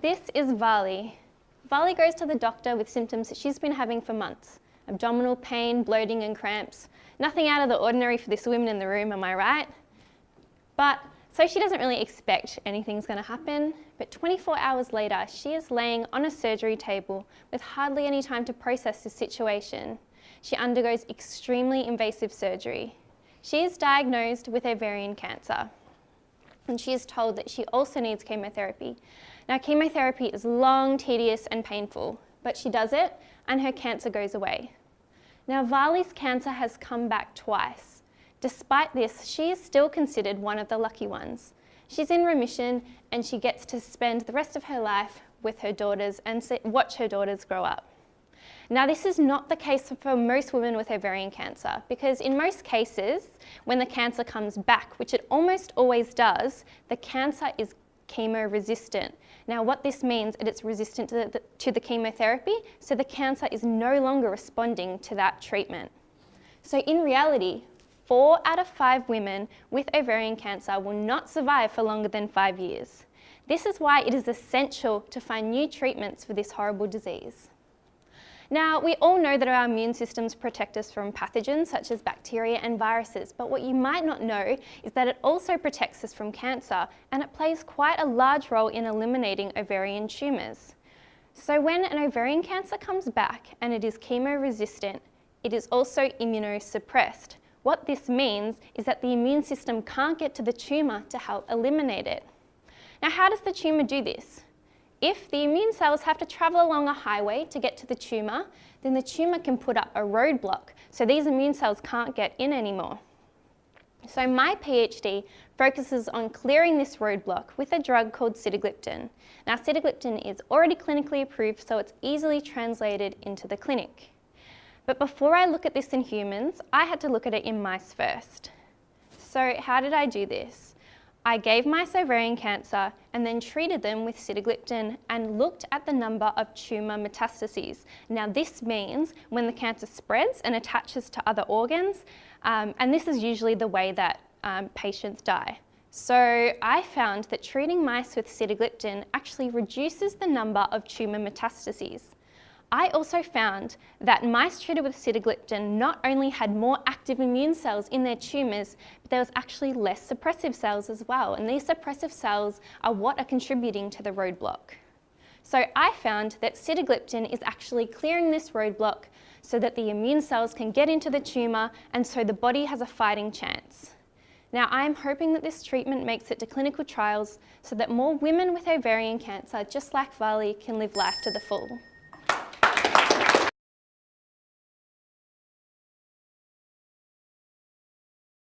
This is Vali. Vali goes to the doctor with symptoms that she's been having for months. Abdominal pain, bloating and cramps. Nothing out of the ordinary for this woman in the room, am I right? So she doesn't really expect anything's going to happen, but 24 hours later, she is laying on a surgery table with hardly any time to process the situation. She undergoes extremely invasive surgery. She is diagnosed with ovarian cancer, and she is told that she also needs chemotherapy. Now, chemotherapy is long, tedious and painful, but she does it and her cancer goes away. Now, Vali's cancer has come back twice. Despite this, she is still considered one of the lucky ones. She's in remission and she gets to spend the rest of her life with her daughters and watch her daughters grow up. Now, this is not the case for most women with ovarian cancer, because in most cases, when the cancer comes back, which it almost always does, the cancer is chemo-resistant. Now, what this means is it's resistant to the chemotherapy, so the cancer is no longer responding to that treatment. So in reality, 4 out of 5 women with ovarian cancer will not survive for longer than 5 years. This is why it is essential to find new treatments for this horrible disease. Now, we all know that our immune systems protect us from pathogens such as bacteria and viruses, but what you might not know is that it also protects us from cancer, and it plays quite a large role in eliminating ovarian tumours. So when an ovarian cancer comes back and it is chemo-resistant, it is also immunosuppressed. What this means is that the immune system can't get to the tumour to help eliminate it. Now, how does the tumour do this? If the immune cells have to travel along a highway to get to the tumour, then the tumour can put up a roadblock, so these immune cells can't get in anymore. So my PhD focuses on clearing this roadblock with a drug called sitagliptin. Now, sitagliptin is already clinically approved, so it's easily translated into the clinic. But before I look at this in humans, I had to look at it in mice first. So how did I do this? I gave mice ovarian cancer and then treated them with sitagliptin and looked at the number of tumour metastases. Now, this means when the cancer spreads and attaches to other organs, and this is usually the way that patients die. So I found that treating mice with sitagliptin actually reduces the number of tumour metastases. I also found that mice treated with sitagliptin not only had more active immune cells in their tumours, but there was actually less suppressive cells as well, and these suppressive cells are what are contributing to the roadblock. So I found that sitagliptin is actually clearing this roadblock so that the immune cells can get into the tumour and so the body has a fighting chance. Now, I am hoping that this treatment makes it to clinical trials so that more women with ovarian cancer, just like Vali, can live life to the full.